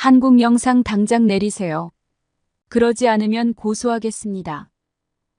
한국 영상 당장 내리세요. 그러지 않으면 고소하겠습니다.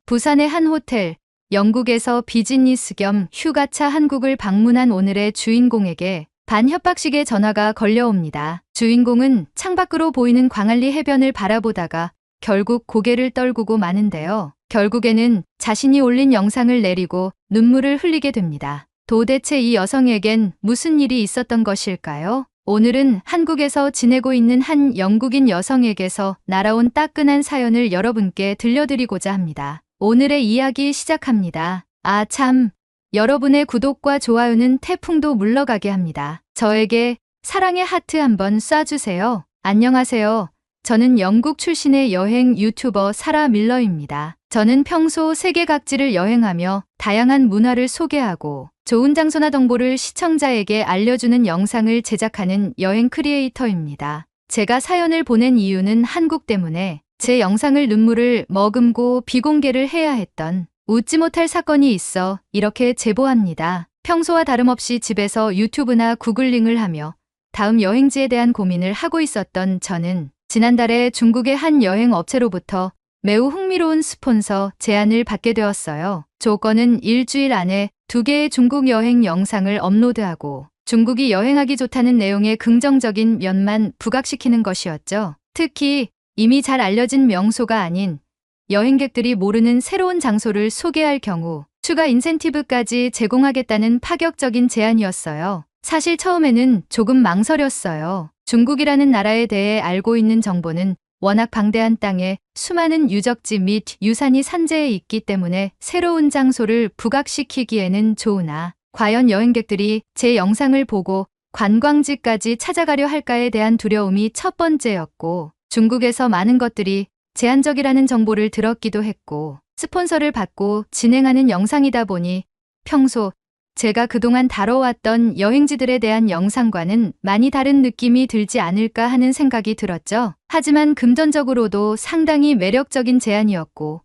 부산의 한 호텔, 영국에서 비즈니스 겸 휴가차 한국을 방문한 오늘의 주인공에게 반협박식의 전화가 걸려옵니다. 주인공은 창밖으로 보이는 광안리 해변을 바라보다가 결국 고개를 떨구고 마는데요. 결국에는 자신이 올린 영상을 내리고 눈물을 흘리게 됩니다. 도대체 이 여성에겐 무슨 일이 있었던 것일까요? 오늘은 한국에서 지내고 있는 한 영국인 여성에게서 날아온 따끈한 사연을 여러분께 들려드리고자 합니다. 오늘의 이야기 시작합니다. 아 참, 여러분의 구독과 좋아요는 태풍도 물러가게 합니다. 저에게 사랑의 하트 한번 쏴주세요. 안녕하세요. 저는 영국 출신의 여행 유튜버 사라 밀러입니다. 저는 평소 세계 각지를 여행하며 다양한 문화를 소개하고 좋은 장소나 정보를 시청자에게 알려주는 영상을 제작하는 여행 크리에이터입니다. 제가 사연을 보낸 이유는 한국 때문에 제 영상을 눈물을 머금고 비공개를 해야 했던 웃지 못할 사건이 있어 이렇게 제보합니다. 평소와 다름없이 집에서 유튜브나 구글링을 하며 다음 여행지에 대한 고민을 하고 있었던 저는 지난달에 중국의 한 여행 업체로부터 매우 흥미로운 스폰서 제안을 받게 되었어요. 조건은 일주일 안에 2개의 중국 여행 영상을 업로드하고 중국이 여행하기 좋다는 내용의 긍정적인 면만 부각시키는 것이었죠. 특히 이미 잘 알려진 명소가 아닌 여행객들이 모르는 새로운 장소를 소개할 경우 추가 인센티브까지 제공하겠다는 파격적인 제안이었어요. 사실 처음에는 조금 망설였어요. 중국이라는 나라에 대해 알고 있는 정보는 워낙 방대한 땅에 수많은 유적지 및 유산이 산재해 있기 때문에 새로운 장소를 부각시키기에는 좋으나 과연 여행객들이 제 영상을 보고 관광지까지 찾아가려 할까에 대한 두려움이 첫 번째였고 중국에서 많은 것들이 제한적이라는 정보를 들었기도 했고 스폰서를 받고 진행하는 영상이다 보니 평소 제가 그동안 다뤄왔던 여행지들에 대한 영상과는 많이 다른 느낌이 들지 않을까 하는 생각이 들었죠. 하지만 금전적으로도 상당히 매력적인 제안이었고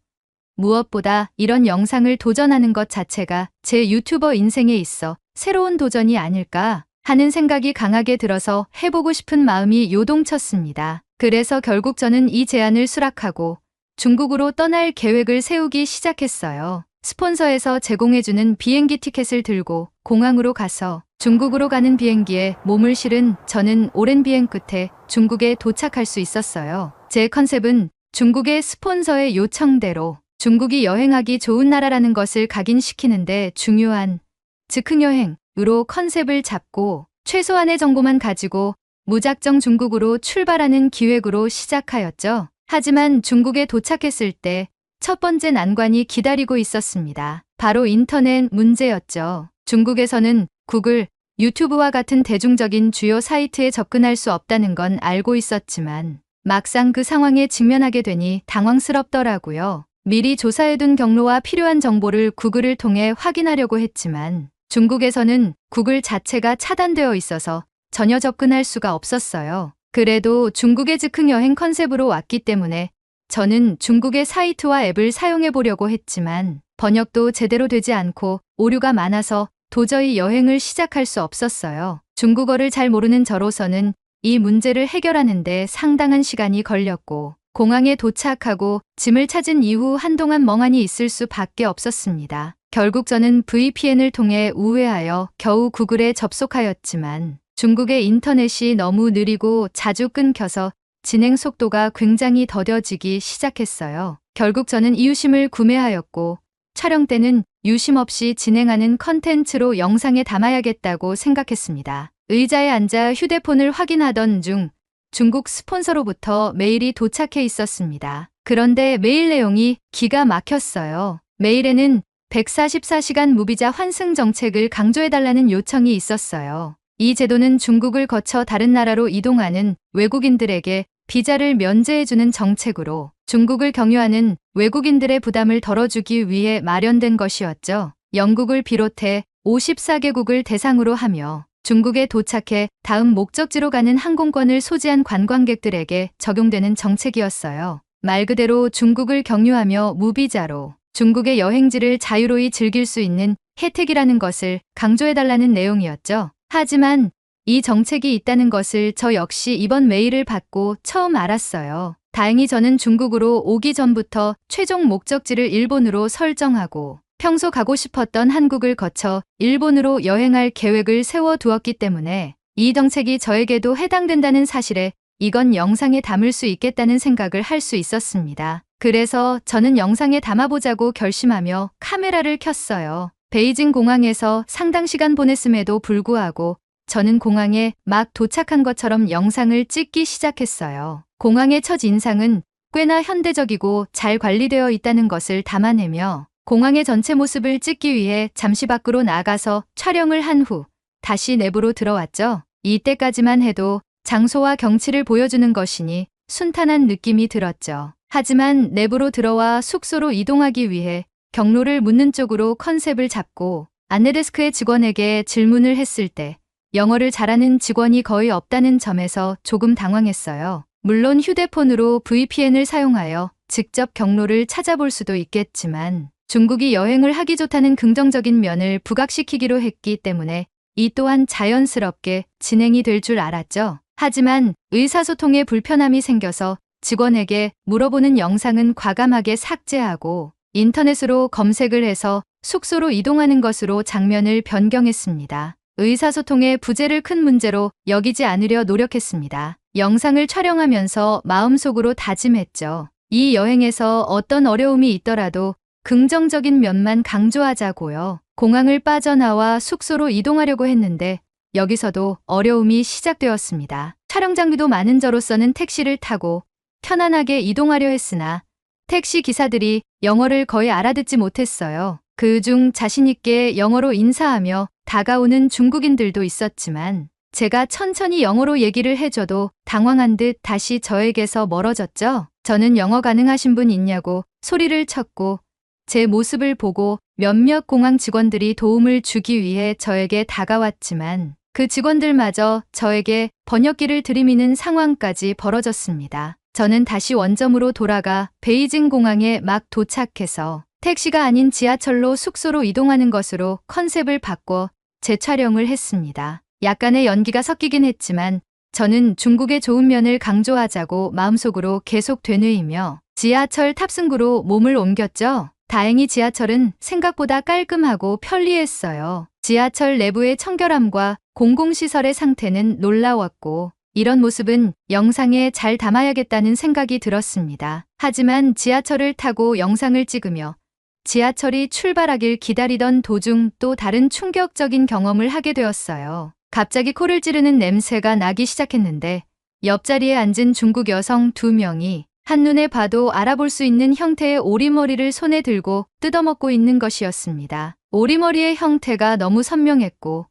무엇보다 이런 영상을 도전하는 것 자체가 제 유튜버 인생에 있어 새로운 도전이 아닐까 하는 생각이 강하게 들어서 해보고 싶은 마음이 요동쳤습니다. 그래서 결국 저는 이 제안을 수락하고 중국으로 떠날 계획을 세우기 시작했어요. 스폰서에서 제공해주는 비행기 티켓을 들고 공항으로 가서 중국으로 가는 비행기에 몸을 실은 저는 오랜 비행 끝에 중국에 도착할 수 있었어요. 제 컨셉은 중국의 스폰서의 요청대로 중국이 여행하기 좋은 나라라는 것을 각인시키는데 중요한 즉흥여행으로 컨셉을 잡고 최소한의 정보만 가지고 무작정 중국으로 출발하는 기획으로 시작하였죠. 하지만 중국에 도착했을 때 첫 번째 난관이 기다리고 있었습니다. 바로 인터넷 문제였죠. 중국에서는 구글, 유튜브와 같은 대중적인 주요 사이트에 접근할 수 없다는 건 알고 있었지만 막상 그 상황에 직면하게 되니 당황스럽더라고요. 미리 조사해둔 경로와 필요한 정보를 구글을 통해 확인하려고 했지만 중국에서는 구글 자체가 차단되어 있어서 전혀 접근할 수가 없었어요. 그래도 중국의 즉흥여행 컨셉으로 왔기 때문에 저는 중국의 사이트와 앱을 사용해 보려고 했지만 번역도 제대로 되지 않고 오류가 많아서 도저히 여행을 시작할 수 없었어요. 중국어를 잘 모르는 저로서는 이 문제를 해결하는데 상당한 시간이 걸렸고 공항에 도착하고 짐을 찾은 이후 한동안 멍하니 있을 수밖에 없었습니다. 결국 저는 VPN을 통해 우회하여 겨우 구글에 접속하였지만 중국의 인터넷이 너무 느리고 자주 끊겨서 진행 속도가 굉장히 더뎌지기 시작했어요. 결국 저는 이유심을 구매하였고 촬영 때는 유심 없이 진행하는 컨텐츠로 영상에 담아야겠다고 생각했습니다. 의자에 앉아 휴대폰을 확인하던 중 중국 스폰서로부터 메일이 도착해 있었습니다. 그런데 메일 내용이 기가 막혔어요. 메일에는 144시간 무비자 환승 정책을 강조해달라는 요청이 있었어요. 이 제도는 중국을 거쳐 다른 나라로 이동하는 외국인들에게 비자를 면제해주는 정책으로 중국을 경유하는 외국인들의 부담을 덜어주기 위해 마련된 것이었죠. 영국을 비롯해 54개국을 대상으로 하며 중국에 도착해 다음 목적지로 가는 항공권을 소지한 관광객들에게 적용되는 정책이었어요. 말 그대로 중국을 경유하며 무비자로 중국의 여행지를 자유로이 즐길 수 있는 혜택이라는 것을 강조해달라는 내용이었죠. 하지만 이 정책이 있다는 것을 저 역시 이번 메일을 받고 처음 알았어요. 다행히 저는 중국으로 오기 전부터 최종 목적지를 일본으로 설정하고 평소 가고 싶었던 한국을 거쳐 일본으로 여행할 계획을 세워두었기 때문에 이 정책이 저에게도 해당된다는 사실에 이건 영상에 담을 수 있겠다는 생각을 할 수 있었습니다. 그래서 저는 영상에 담아보자고 결심하며 카메라를 켰어요. 베이징 공항에서 상당 시간 보냈음에도 불구하고 저는 공항에 막 도착한 것처럼 영상을 찍기 시작했어요. 공항의 첫 인상은 꽤나 현대적이고 잘 관리되어 있다는 것을 담아내며 공항의 전체 모습을 찍기 위해 잠시 밖으로 나가서 촬영을 한 후 다시 내부로 들어왔죠. 이때까지만 해도 장소와 경치를 보여주는 것이니 순탄한 느낌이 들었죠. 하지만 내부로 들어와 숙소로 이동하기 위해 경로를 묻는 쪽으로 컨셉을 잡고 안내데스크의 직원에게 질문을 했을 때 영어를 잘하는 직원이 거의 없다는 점에서 조금 당황했어요. 물론 휴대폰으로 VPN을 사용하여 직접 경로를 찾아볼 수도 있겠지만 중국이 여행을 하기 좋다는 긍정적인 면을 부각시키기로 했기 때문에 이 또한 자연스럽게 진행이 될 줄 알았죠. 하지만 의사소통에 불편함이 생겨서 직원에게 물어보는 영상은 과감하게 삭제하고 인터넷으로 검색을 해서 숙소로 이동하는 것으로 장면을 변경했습니다. 의사소통의 부재를 큰 문제로 여기지 않으려 노력했습니다. 영상을 촬영하면서 마음속으로 다짐했죠. 이 여행에서 어떤 어려움이 있더라도 긍정적인 면만 강조하자고요. 공항을 빠져나와 숙소로 이동하려고 했는데 여기서도 어려움이 시작되었습니다. 촬영 장비도 많은 저로서는 택시를 타고 편안하게 이동하려 했으나 택시 기사들이 영어를 거의 알아듣지 못했어요. 그중 자신있게 영어로 인사하며 다가오는 중국인들도 있었지만 제가 천천히 영어로 얘기를 해줘도 당황한 듯 다시 저에게서 멀어졌죠. 저는 영어 가능하신 분 있냐고 소리를 쳤고 제 모습을 보고 몇몇 공항 직원들이 도움을 주기 위해 저에게 다가왔지만 그 직원들마저 저에게 번역기를 들이미는 상황까지 벌어졌습니다. 저는 다시 원점으로 돌아가 베이징 공항에 막 도착해서 택시가 아닌 지하철로 숙소로 이동하는 것으로 컨셉을 바꿔 재촬영을 했습니다. 약간의 연기가 섞이긴 했지만 저는 중국의 좋은 면을 강조하자고 마음속으로 계속 되뇌이며 지하철 탑승구로 몸을 옮겼죠. 다행히 지하철은 생각보다 깔끔하고 편리했어요. 지하철 내부의 청결함과 공공시설의 상태는 놀라웠고 이런 모습은 영상에 잘 담아야겠다는 생각이 들었습니다. 하지만 지하철을 타고 영상을 찍으며 지하철이 출발하길 기다리던 도중 또 다른 충격적인 경험을 하게 되었어요. 갑자기 코를 찌르는 냄새가 나기 시작했는데 옆자리에 앉은 중국 여성 2명이 한눈에 봐도 알아볼 수 있는 형태의 오리머리를 손에 들고 뜯어먹고 있는 것이었습니다. 오리머리의 형태가 너무 선명했고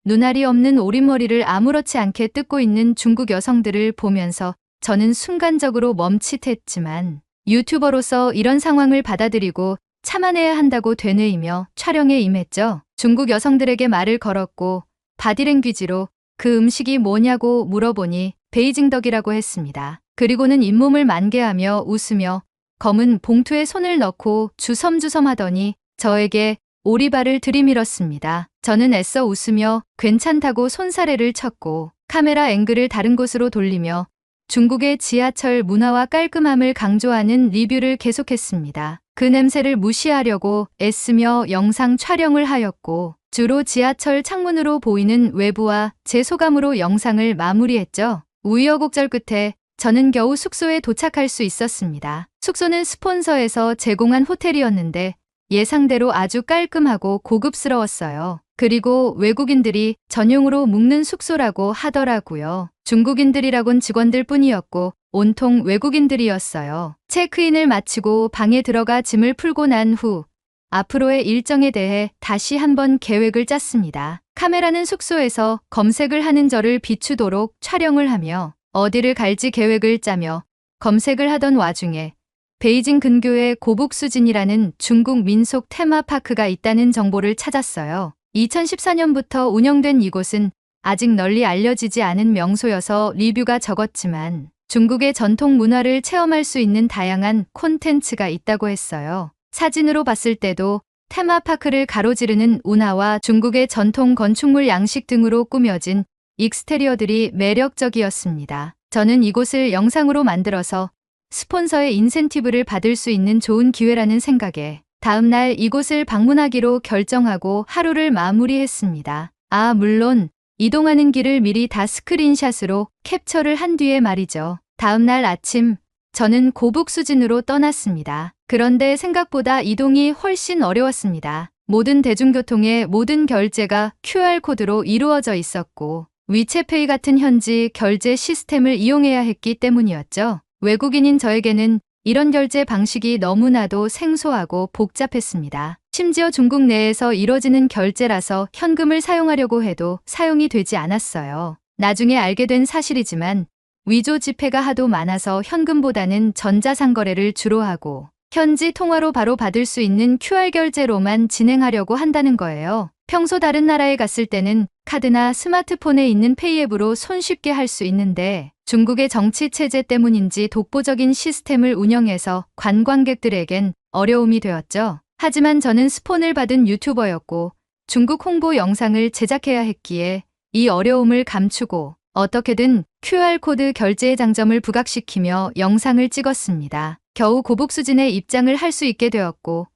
눈알이 없는 오리머리를 아무렇지 않게 뜯고 있는 중국 여성들을 보면서 저는 순간적으로 멈칫했지만 유튜버로서 이런 상황을 받아들이고 참아내야 한다고 되뇌이며 촬영에 임했죠. 중국 여성들에게 말을 걸었고 바디랭귀지로 그 음식이 뭐냐고 물어보니 베이징 덕이라고 했습니다. 그리고는 잇몸을 만개하며 웃으며 검은 봉투에 손을 넣고 주섬주섬 하더니 저에게 오리발을 들이밀었습니다. 저는 애써 웃으며 괜찮다고 손사래를 쳤고 카메라 앵글을 다른 곳으로 돌리며 중국의 지하철 문화와 깔끔함을 강조하는 리뷰를 계속했습니다. 그 냄새를 무시하려고 애쓰며 영상 촬영을 하였고 주로 지하철 창문으로 보이는 외부와 제 소감으로 영상을 마무리했죠. 우여곡절 끝에 저는 겨우 숙소에 도착할 수 있었습니다. 숙소는 스폰서에서 제공한 호텔이었는데 예상대로 아주 깔끔하고 고급스러웠어요. 그리고 외국인들이 전용으로 묵는 숙소라고 하더라고요. 중국인들이라곤 직원들 뿐이었고 온통 외국인들이었어요. 체크인을 마치고 방에 들어가 짐을 풀고 난 후 앞으로의 일정에 대해 다시 한번 계획을 짰습니다. 카메라는 숙소에서 검색을 하는 저를 비추도록 촬영을 하며 어디를 갈지 계획을 짜며 검색을 하던 와중에 베이징 근교에 고북수진이라는 중국 민속 테마파크가 있다는 정보를 찾았어요. 2014년부터 운영된 이곳은 아직 널리 알려지지 않은 명소여서 리뷰가 적었지만 중국의 전통 문화를 체험할 수 있는 다양한 콘텐츠가 있다고 했어요. 사진으로 봤을 때도 테마파크를 가로지르는 운하와 중국의 전통 건축물 양식 등으로 꾸며진 익스테리어들이 매력적이었습니다. 저는 이곳을 영상으로 만들어서 스폰서의 인센티브를 받을 수 있는 좋은 기회라는 생각에 다음 날 이곳을 방문하기로 결정하고 하루를 마무리했습니다. 물론 이동하는 길을 미리 다 스크린샷으로 캡처를 한 뒤에 말이죠. 다음 날 아침 저는 고북수진으로 떠났습니다. 그런데 생각보다 이동이 훨씬 어려웠습니다. 모든 대중교통의 모든 결제가 QR코드로 이루어져 있었고 위챗페이 같은 현지 결제 시스템을 이용해야 했기 때문이었죠. 외국인인 저에게는 이런 결제 방식이 너무나도 생소하고 복잡했습니다. 심지어 중국 내에서 이뤄지는 결제라서 현금을 사용하려고 해도 사용이 되지 않았어요. 나중에 알게 된 사실이지만 위조 지폐가 하도 많아서 현금보다는 전자상거래를 주로 하고 현지 통화로 바로 받을 수 있는 QR 결제로만 진행하려고 한다는 거예요. 평소 다른 나라에 갔을 때는 카드나 스마트폰에 있는 페이 앱으로 손쉽게 할 수 있는데 중국의 정치 체제 때문인지 독보적인 시스템을 운영해서 관광객들에겐 어려움이 되었죠. 하지만 저는 스폰을 받은 유튜버였고 중국 홍보 영상을 제작해야 했기에 이 어려움을 감추고 어떻게든 QR코드 결제의 장점을 부각시키며 영상을 찍었습니다. 겨우 고북수진에 입장을 할 수 있게 되었고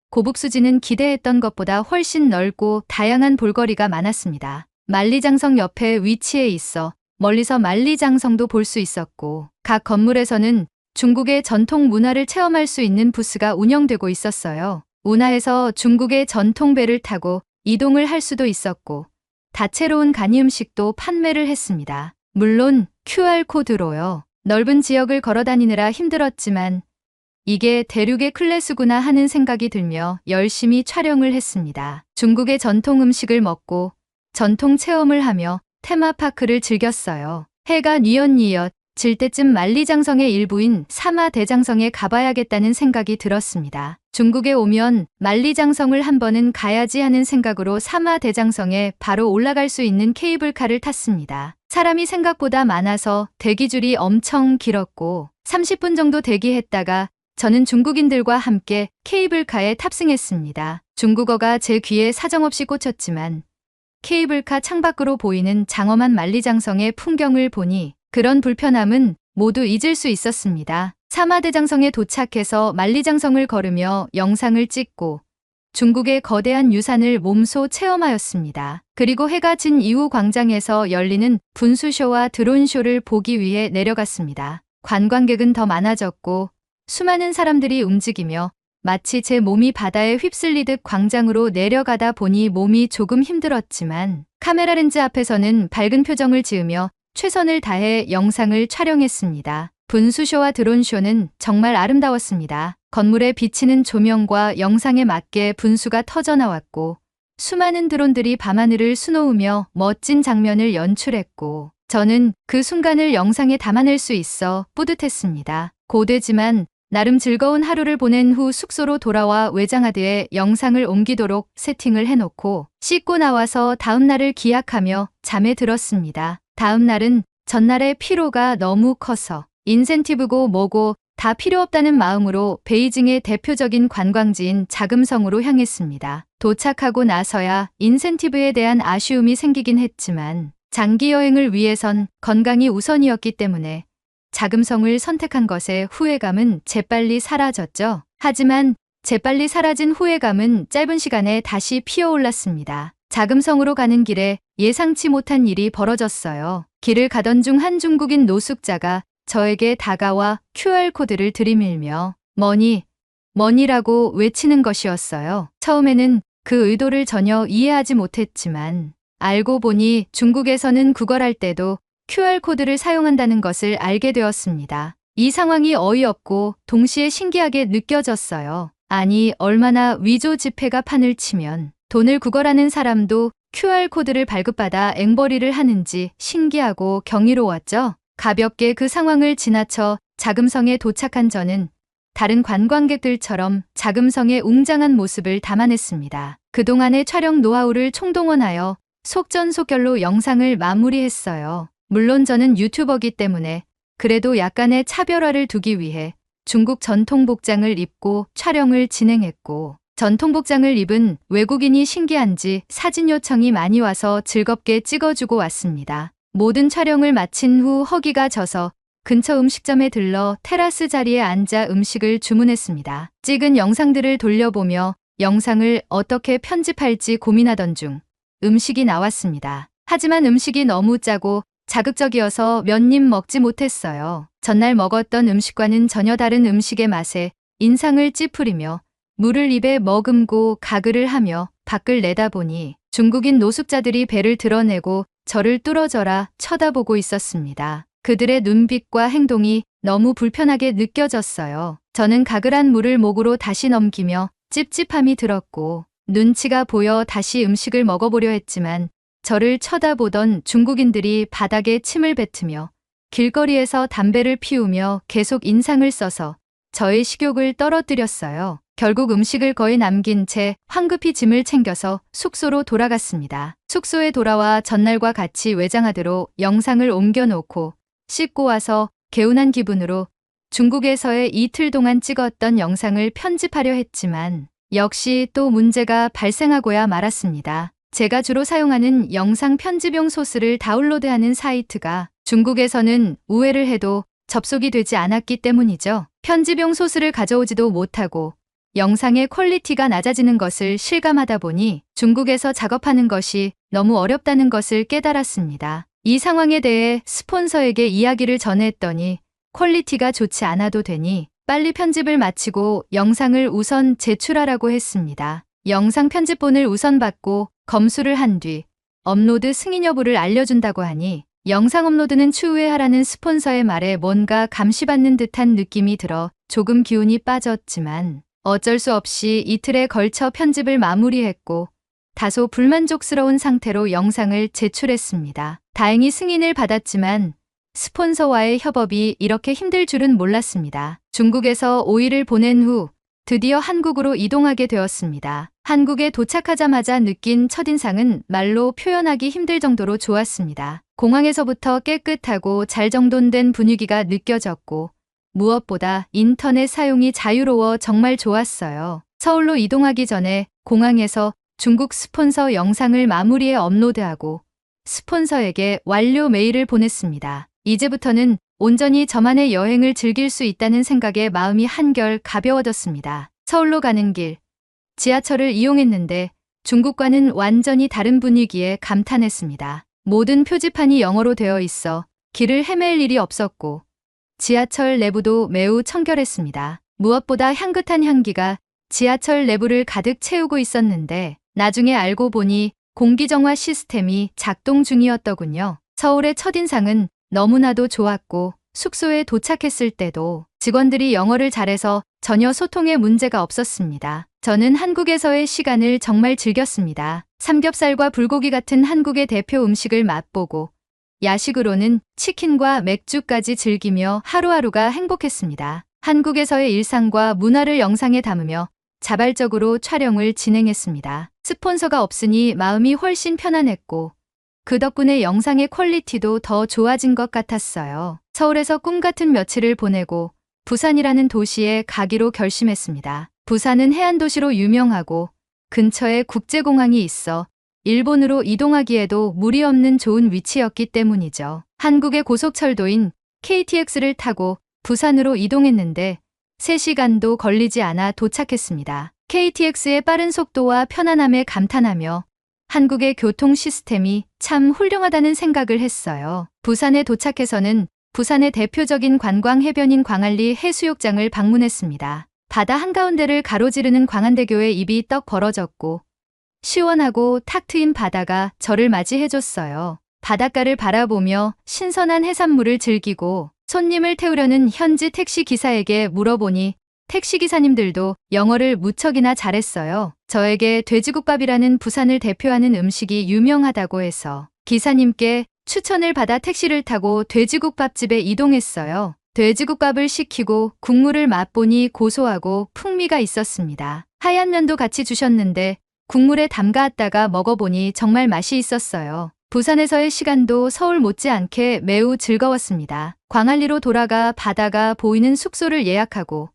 고북수진은 기대했던 것보다 훨씬 넓고 다양한 볼거리가 많았습니다. 만리장성 옆에 위치해 있어 멀리서 만리장성도 볼 수 있었고 각 건물에서는 중국의 전통 문화를 체험할 수 있는 부스가 운영되고 있었어요. 운하에서 중국의 전통배를 타고 이동을 할 수도 있었고 다채로운 간이 음식도 판매를 했습니다. 물론 QR코드로요. 넓은 지역을 걸어다니느라 힘들었지만 이게 대륙의 클래스구나 하는 생각이 들며 열심히 촬영을 했습니다. 중국의 전통 음식을 먹고 전통 체험을 하며 테마파크를 즐겼어요. 해가 뉘엿뉘엿 질 때쯤 만리장성의 일부인 사마대장성에 가봐야겠다는 생각이 들었습니다. 중국에 오면 만리장성을 한 번은 가야지 하는 생각으로 사마대장성에 바로 올라갈 수 있는 케이블카를 탔습니다. 사람이 생각보다 많아서 대기줄이 엄청 길었고 30분 정도 대기했다가 저는 중국인들과 함께 케이블카에 탑승했습니다. 중국어가 제 귀에 사정없이 꽂혔지만 케이블카 창밖으로 보이는 장엄한 만리장성의 풍경을 보니 그런 불편함은 모두 잊을 수 있었습니다. 사마대장성에 도착해서 만리장성을 걸으며 영상을 찍고 중국의 거대한 유산을 몸소 체험하였습니다. 그리고 해가 진 이후 광장에서 열리는 분수쇼와 드론쇼를 보기 위해 내려갔습니다. 관광객은 더 많아졌고 수많은 사람들이 움직이며 마치 제 몸이 바다에 휩쓸리듯 광장으로 내려가다 보니 몸이 조금 힘들었지만 카메라 렌즈 앞에서는 밝은 표정을 지으며 최선을 다해 영상을 촬영했습니다. 분수쇼와 드론쇼는 정말 아름다웠습니다. 건물에 비치는 조명과 영상에 맞게 분수가 터져나왔고 수많은 드론들이 밤하늘을 수놓으며 멋진 장면을 연출했고 저는 그 순간을 영상에 담아낼 수 있어 뿌듯했습니다. 고되지만 나름 즐거운 하루를 보낸 후 숙소로 돌아와 외장하드에 영상을 옮기도록 세팅을 해놓고 씻고 나와서 다음 날을 기약하며 잠에 들었습니다. 다음 날은 전날의 피로가 너무 커서 인센티브고 뭐고 다 필요 없다는 마음으로 베이징의 대표적인 관광지인 자금성으로 향했습니다. 도착하고 나서야 인센티브에 대한 아쉬움이 생기긴 했지만 장기 여행을 위해선 건강이 우선이었기 때문에 자금성을 선택한 것에 후회감은 재빨리 사라졌죠. 하지만 재빨리 사라진 후회감은 짧은 시간에 다시 피어올랐습니다. 자금성으로 가는 길에 예상치 못한 일이 벌어졌어요. 길을 가던 중 한 중국인 노숙자가 저에게 다가와 QR코드를 들이밀며 머니라고 외치는 것이었어요. 처음에는 그 의도를 전혀 이해하지 못했지만 알고 보니 중국에서는 구걸할 때도 QR코드를 사용한다는 것을 알게 되었습니다. 이 상황이 어이없고 동시에 신기하게 느껴졌어요. 아니, 얼마나 위조 지폐가 판을 치면 돈을 구걸하는 사람도 QR코드를 발급받아 앵벌이를 하는지 신기하고 경이로웠죠. 가볍게 그 상황을 지나쳐 자금성에 도착한 저는 다른 관광객들처럼 자금성의 웅장한 모습을 담아냈습니다. 그동안의 촬영 노하우를 총동원하여 속전속결로 영상을 마무리했어요. 물론 저는 유튜버기 때문에 그래도 약간의 차별화를 두기 위해 중국 전통 복장을 입고 촬영을 진행했고 전통 복장을 입은 외국인이 신기한지 사진 요청이 많이 와서 즐겁게 찍어주고 왔습니다. 모든 촬영을 마친 후 허기가 져서 근처 음식점에 들러 테라스 자리에 앉아 음식을 주문했습니다. 찍은 영상들을 돌려보며 영상을 어떻게 편집할지 고민하던 중 음식이 나왔습니다. 하지만 음식이 너무 짜고 자극적이어서 몇 입 먹지 못했어요. 전날 먹었던 음식과는 전혀 다른 음식의 맛에 인상을 찌푸리며 물을 입에 머금고 가글을 하며 밖을 내다보니 중국인 노숙자들이 배를 드러내고 저를 뚫어져라 쳐다보고 있었습니다. 그들의 눈빛과 행동이 너무 불편하게 느껴졌어요. 저는 가글한 물을 목으로 다시 넘기며 찝찝함이 들었고 눈치가 보여 다시 음식을 먹어보려 했지만 저를 쳐다보던 중국인들이 바닥에 침을 뱉으며 길거리에서 담배를 피우며 계속 인상을 써서 저의 식욕을 떨어뜨렸어요. 결국 음식을 거의 남긴 채 황급히 짐을 챙겨서 숙소로 돌아갔습니다. 숙소에 돌아와 전날과 같이 외장하드로 영상을 옮겨놓고 씻고 와서 개운한 기분으로 중국에서의 이틀 동안 찍었던 영상을 편집하려 했지만 역시 또 문제가 발생하고야 말았습니다. 제가 주로 사용하는 영상 편집용 소스를 다운로드하는 사이트가 중국에서는 우회를 해도 접속이 되지 않았기 때문이죠. 편집용 소스를 가져오지도 못하고 영상의 퀄리티가 낮아지는 것을 실감하다 보니 중국에서 작업하는 것이 너무 어렵다는 것을 깨달았습니다. 이 상황에 대해 스폰서에게 이야기를 전했더니 퀄리티가 좋지 않아도 되니 빨리 편집을 마치고 영상을 우선 제출하라고 했습니다. 영상 편집본을 우선 받고 검수를 한 뒤 업로드 승인 여부를 알려준다고 하니 영상 업로드는 추후에 하라는 스폰서의 말에 뭔가 감시받는 듯한 느낌이 들어 조금 기운이 빠졌지만 어쩔 수 없이 이틀에 걸쳐 편집을 마무리했고 다소 불만족스러운 상태로 영상을 제출했습니다. 다행히 승인을 받았지만 스폰서와의 협업이 이렇게 힘들 줄은 몰랐습니다. 중국에서 5일을 보낸 후 드디어 한국으로 이동하게 되었습니다. 한국에 도착하자마자 느낀 첫인상은 말로 표현하기 힘들 정도로 좋았습니다. 공항에서부터 깨끗하고 잘 정돈된 분위기가 느껴졌고 무엇보다 인터넷 사용이 자유로워 정말 좋았어요. 서울로 이동하기 전에 공항에서 중국 스폰서 영상을 마무리해 업로드하고 스폰서에게 완료 메일을 보냈습니다. 이제부터는 온전히 저만의 여행을 즐길 수 있다는 생각에 마음이 한결 가벼워졌습니다. 서울로 가는 길, 지하철을 이용했는데 중국과는 완전히 다른 분위기에 감탄했습니다. 모든 표지판이 영어로 되어 있어 길을 헤맬 일이 없었고 지하철 내부도 매우 청결했습니다. 무엇보다 향긋한 향기가 지하철 내부를 가득 채우고 있었는데 나중에 알고 보니 공기정화 시스템이 작동 중이었더군요. 서울의 첫인상은 너무나도 좋았고 숙소에 도착했을 때도 직원들이 영어를 잘해서 전혀 소통에 문제가 없었습니다. 저는 한국에서의 시간을 정말 즐겼습니다. 삼겹살과 불고기 같은 한국의 대표 음식을 맛보고 야식으로는 치킨과 맥주까지 즐기며 하루하루가 행복했습니다. 한국에서의 일상과 문화를 영상에 담으며 자발적으로 촬영을 진행했습니다. 스폰서가 없으니 마음이 훨씬 편안했고 그 덕분에 영상의 퀄리티도 더 좋아진 것 같았어요. 서울에서 꿈같은 며칠을 보내고 부산이라는 도시에 가기로 결심했습니다. 부산은 해안도시로 유명하고 근처에 국제공항이 있어 일본으로 이동하기에도 무리 없는 좋은 위치였기 때문이죠. 한국의 고속철도인 KTX를 타고 부산으로 이동했는데 3시간도 걸리지 않아 도착했습니다. KTX의 빠른 속도와 편안함에 감탄하며 한국의 교통 시스템이 참 훌륭하다는 생각을 했어요. 부산에 도착해서는 부산의 대표적인 관광 해변인 광안리 해수욕장을 방문했습니다. 바다 한가운데를 가로지르는 광안대교에 입이 떡 벌어졌고 시원하고 탁 트인 바다가 저를 맞이해줬어요. 바닷가를 바라보며 신선한 해산물을 즐기고 손님을 태우려는 현지 택시 기사에게 물어보니 택시기사님들도 영어를 무척이나 잘했어요. 저에게 돼지국밥이라는 부산을 대표하는 음식이 유명하다고 해서 기사님께 추천을 받아 택시를 타고 돼지국밥집에 이동했어요. 돼지국밥을 시키고 국물을 맛보니 고소하고 풍미가 있었습니다. 하얀 면도 같이 주셨는데 국물에 담가왔다가 먹어보니 정말 맛이 있었어요. 부산에서의 시간도 서울 못지않게 매우 즐거웠습니다. 광안리로 돌아가 바다가 보이는 숙소를 예약하고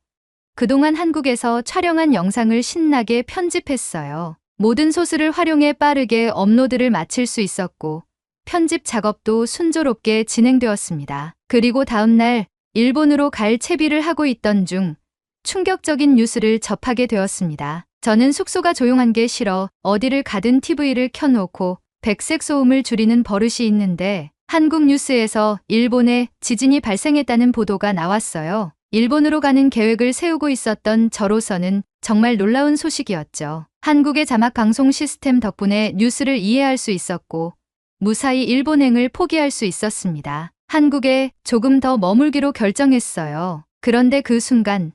그동안 한국에서 촬영한 영상을 신나게 편집했어요. 모든 소스를 활용해 빠르게 업로드를 마칠 수 있었고 편집 작업도 순조롭게 진행되었습니다. 그리고 다음날 일본으로 갈 채비를 하고 있던 중 충격적인 뉴스를 접하게 되었습니다. 저는 숙소가 조용한 게 싫어 어디를 가든 TV를 켜놓고 백색 소음을 줄이는 버릇이 있는데 한국 뉴스에서 일본에 지진이 발생했다는 보도가 나왔어요. 일본으로 가는 계획을 세우고 있었던 저로서는 정말 놀라운 소식이었죠. 한국의 자막 방송 시스템 덕분에 뉴스를 이해할 수 있었고 무사히 일본행을 포기할 수 있었습니다. 한국에 조금 더 머물기로 결정했어요. 그런데 그 순간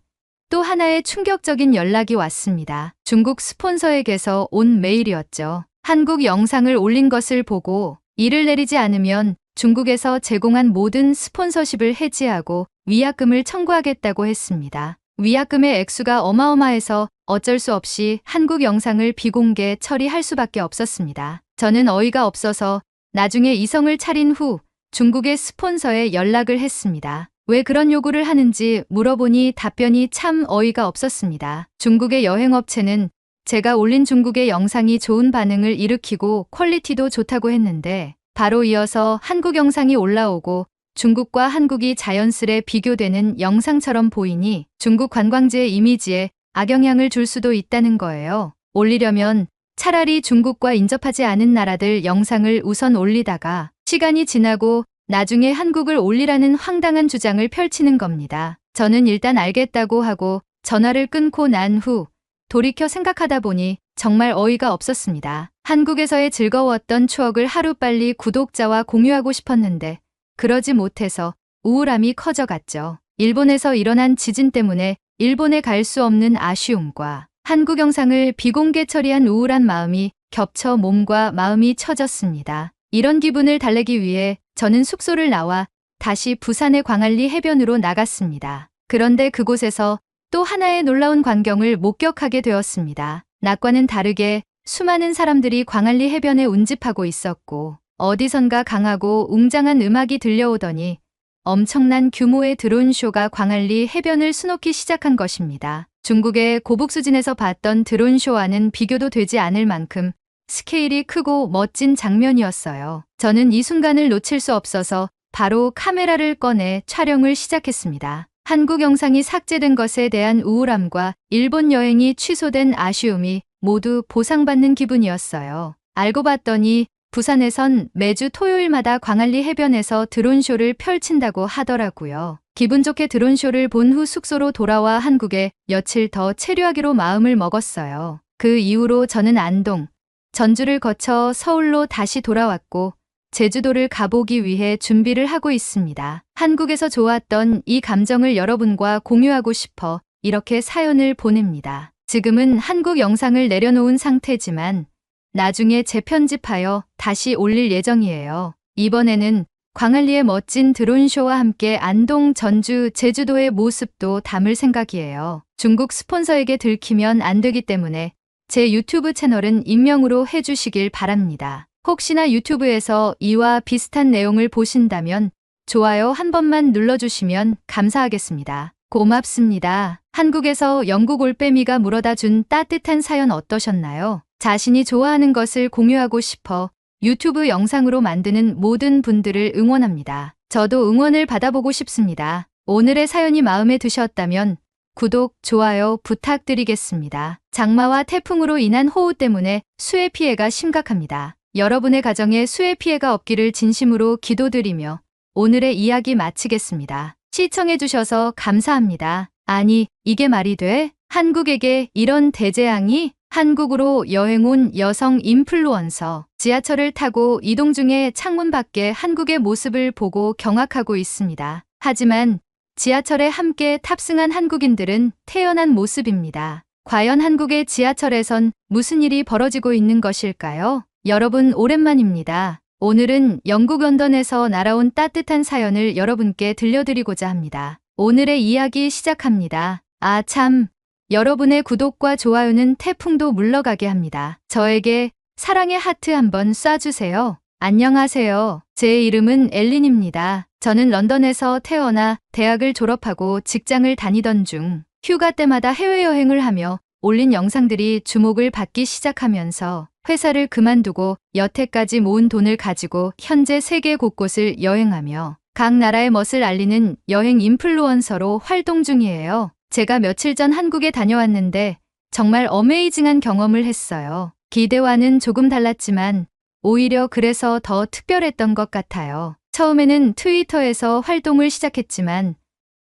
또 하나의 충격적인 연락이 왔습니다. 중국 스폰서에게서 온 메일이었죠. 한국 영상을 올린 것을 보고 이를 내리지 않으면 중국에서 제공한 모든 스폰서십을 해지하고 위약금을 청구하겠다고 했습니다. 위약금의 액수가 어마어마해서 어쩔 수 없이 한국 영상을 비공개 처리할 수밖에 없었습니다. 저는 어이가 없어서 나중에 이성을 차린 후 중국의 스폰서에 연락을 했습니다. 왜 그런 요구를 하는지 물어보니 답변이 참 어이가 없었습니다. 중국의 여행업체는 제가 올린 중국의 영상이 좋은 반응을 일으키고 퀄리티도 좋다고 했는데 바로 이어서 한국 영상이 올라오고 중국과 한국이 자연스레 비교되는 영상처럼 보이니 중국 관광지의 이미지에 악영향을 줄 수도 있다는 거예요. 올리려면 차라리 중국과 인접하지 않은 나라들 영상을 우선 올리다가 시간이 지나고 나중에 한국을 올리라는 황당한 주장을 펼치는 겁니다. 저는 일단 알겠다고 하고 전화를 끊고 난 후 돌이켜 생각하다 보니 정말 어이가 없었습니다. 한국에서의 즐거웠던 추억을 하루빨리 구독자와 공유하고 싶었는데 그러지 못해서 우울함이 커져갔죠. 일본에서 일어난 지진 때문에 일본에 갈 수 없는 아쉬움과 한국 영상을 비공개 처리한 우울한 마음이 겹쳐 몸과 마음이 처졌습니다. 이런 기분을 달래기 위해 저는 숙소를 나와 다시 부산의 광안리 해변으로 나갔습니다. 그런데 그곳에서 또 하나의 놀라운 광경을 목격하게 되었습니다. 낮과는 다르게 수많은 사람들이 광안리 해변에 운집하고 있었고 어디선가 강하고 웅장한 음악이 들려오더니 엄청난 규모의 드론쇼가 광안리 해변을 수놓기 시작한 것입니다. 중국의 고북수진에서 봤던 드론쇼와는 비교도 되지 않을 만큼 스케일이 크고 멋진 장면이었어요. 저는 이 순간을 놓칠 수 없어서 바로 카메라를 꺼내 촬영을 시작했습니다. 한국 영상이 삭제된 것에 대한 우울함과 일본 여행이 취소된 아쉬움이 모두 보상받는 기분이었어요. 알고 봤더니 부산에선 매주 토요일마다 광안리 해변에서 드론쇼를 펼친다고 하더라고요. 기분 좋게 드론쇼를 본 후 숙소로 돌아와 한국에 며칠 더 체류하기로 마음을 먹었어요. 그 이후로 저는 안동, 전주를 거쳐 서울로 다시 돌아왔고 제주도를 가보기 위해 준비를 하고 있습니다. 한국에서 좋았던 이 감정을 여러분과 공유하고 싶어 이렇게 사연을 보냅니다. 지금은 한국 영상을 내려놓은 상태지만 나중에 재편집하여 다시 올릴 예정이에요. 이번에는 광안리의 멋진 드론쇼와 함께 안동, 전주, 제주도의 모습도 담을 생각이에요. 중국 스폰서에게 들키면 안 되기 때문에 제 유튜브 채널은 익명으로 해주시길 바랍니다. 혹시나 유튜브에서 이와 비슷한 내용을 보신다면 좋아요 한 번만 눌러주시면 감사하겠습니다. 고맙습니다. 한국에서 영국 올빼미가 물어다 준 따뜻한 사연 어떠셨나요? 자신이 좋아하는 것을 공유하고 싶어 유튜브 영상으로 만드는 모든 분들을 응원합니다. 저도 응원을 받아보고 싶습니다. 오늘의 사연이 마음에 드셨다면 구독, 좋아요 부탁드리겠습니다. 장마와 태풍으로 인한 호우 때문에 수해 피해가 심각합니다. 여러분의 가정에 수해 피해가 없기를 진심으로 기도드리며 오늘의 이야기 마치겠습니다. 시청해주셔서 감사합니다. 아니, 이게 말이 돼? 한국에게 이런 대재앙이? 한국으로 여행 온 여성 인플루언서. 지하철을 타고 이동 중에 창문 밖에 한국의 모습을 보고 경악하고 있습니다. 하지만 지하철에 함께 탑승한 한국인들은 태연한 모습입니다. 과연 한국의 지하철에선 무슨 일이 벌어지고 있는 것일까요? 여러분 오랜만입니다. 오늘은 영국 런던에서 날아온 따뜻한 사연을 여러분께 들려드리고자 합니다. 오늘의 이야기 시작합니다. 아 참, 여러분의 구독과 좋아요는 태풍도 물러가게 합니다. 저에게 사랑의 하트 한번 쏴주세요. 안녕하세요. 제 이름은 엘린입니다. 저는 런던에서 태어나 대학을 졸업하고 직장을 다니던 중 휴가 때마다 해외여행을 하며 올린 영상들이 주목을 받기 시작하면서 회사를 그만두고 여태까지 모은 돈을 가지고 현재 세계 곳곳을 여행하며 각 나라의 멋을 알리는 여행 인플루언서로 활동 중이에요. 제가 며칠 전 한국에 다녀왔는데 정말 어메이징한 경험을 했어요. 기대와는 조금 달랐지만 오히려 그래서 더 특별했던 것 같아요. 처음에는 트위터에서 활동을 시작했지만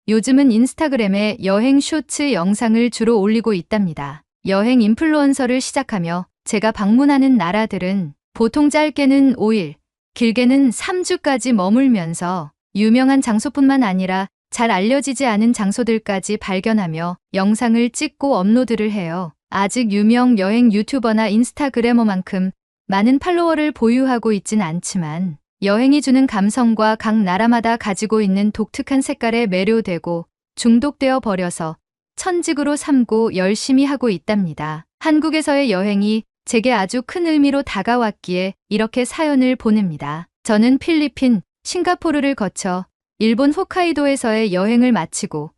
요즘은 인스타그램에 여행 쇼츠 영상을 주로 올리고 있답니다. 여행 인플루언서를 시작하며 제가 방문하는 나라들은 보통 짧게는 5일, 길게는 3주까지 머물면서 유명한 장소뿐만 아니라 잘 알려지지 않은 장소들까지 발견하며 영상을 찍고 업로드를 해요. 아직 유명 여행 유튜버나 인스타그래머만큼 많은 팔로워를 보유하고 있진 않지만 여행이 주는 감성과 각 나라마다 가지고 있는 독특한 색깔에 매료되고 중독되어 버려서 천직으로 삼고 열심히 하고 있답니다. 한국에서의 여행이 제게 아주 큰 의미로 다가왔기에 이렇게 사연을 보냅니다. 저는 필리핀, 싱가포르를 거쳐 일본 홋카이도에서의 여행을 마치고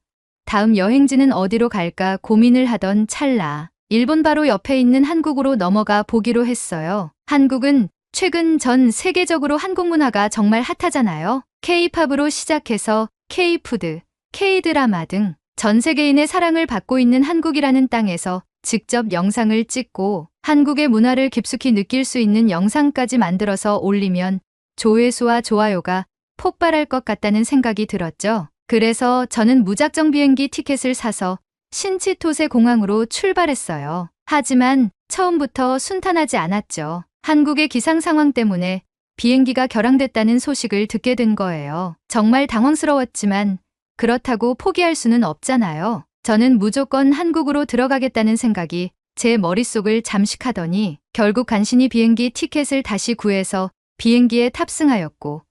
다음 여행지는 어디로 갈까 고민을 하던 찰나 일본 바로 옆에 있는 한국으로 넘어가 보기로 했어요. 한국은 최근 전 세계적으로 한국 문화가 정말 핫하잖아요. K-팝으로 시작해서 K-푸드, K-드라마 등 전 세계인의 사랑을 받고 있는 한국이라는 땅에서 직접 영상을 찍고 한국의 문화를 깊숙이 느낄 수 있는 영상까지 만들어서 올리면 조회수와 좋아요가 폭발할 것 같다는 생각이 들었죠. 그래서 저는 무작정 비행기 티켓을 사서 신치토세 공항으로 출발했어요. 하지만 처음부터 순탄하지 않았죠. 한국의 기상 상황 때문에 비행기가 결항됐다는 소식을 듣게 된 거예요. 정말 당황스러웠지만 그렇다고 포기할 수는 없잖아요. 저는 무조건 한국으로 들어가겠다는 생각이 제 머릿속을 잠식하더니 결국 간신히 비행기 티켓을 다시 구해서 비행기에 탑승하였고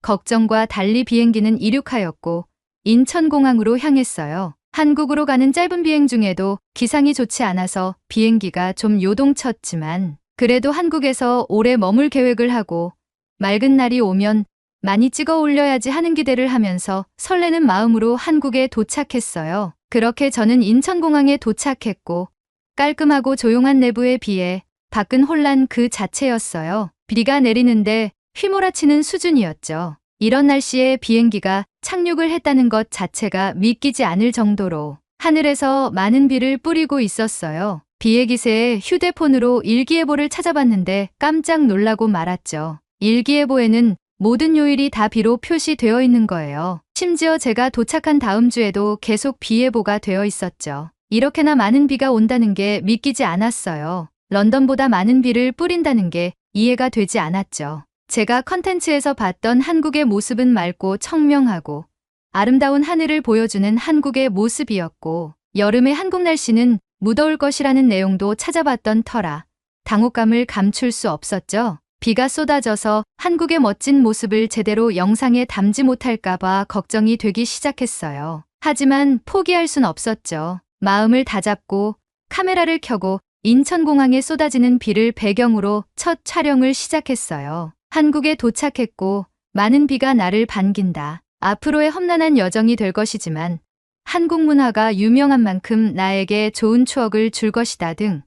걱정과 달리 비행기는 이륙하였고 인천공항으로 향했어요. 한국으로 가는 짧은 비행 중에도 기상이 좋지 않아서 비행기가 좀 요동쳤지만 그래도 한국에서 오래 머물 계획을 하고 맑은 날이 오면 많이 찍어 올려야지 하는 기대를 하면서 설레는 마음으로 한국에 도착했어요. 그렇게 저는 인천공항에 도착했고 깔끔하고 조용한 내부에 비해 밖은 혼란 그 자체였어요. 비가 내리는데 휘몰아치는 수준이었죠. 이런 날씨에 비행기가 착륙을 했다는 것 자체가 믿기지 않을 정도로 하늘에서 많은 비를 뿌리고 있었어요. 비의 기세에 휴대폰으로 일기예보를 찾아봤는데 깜짝 놀라고 말았죠. 일기예보에는 모든 요일이 다 비로 표시되어 있는 거예요. 심지어 제가 도착한 다음 주에도 계속 비예보가 되어 있었죠. 이렇게나 많은 비가 온다는 게 믿기지 않았어요. 런던보다 많은 비를 뿌린다는 게 이해가 되지 않았죠. 제가 컨텐츠에서 봤던 한국의 모습은 맑고 청명하고 아름다운 하늘을 보여주는 한국의 모습이었고 여름의 한국 날씨는 무더울 것이라는 내용도 찾아봤던 터라 당혹감을 감출 수 없었죠. 비가 쏟아져서 한국의 멋진 모습을 제대로 영상에 담지 못할까봐 걱정이 되기 시작했어요. 하지만 포기할 순 없었죠. 마음을 다잡고 카메라를 켜고 인천공항에 쏟아지는 비를 배경으로 첫 촬영을 시작했어요. 한국에 도착했고 많은 비가 나를 반긴다. 앞으로의 험난한 여정이 될 것이지만 한국 문화가 유명한 만큼 나에게 좋은 추억을 줄 것이다 등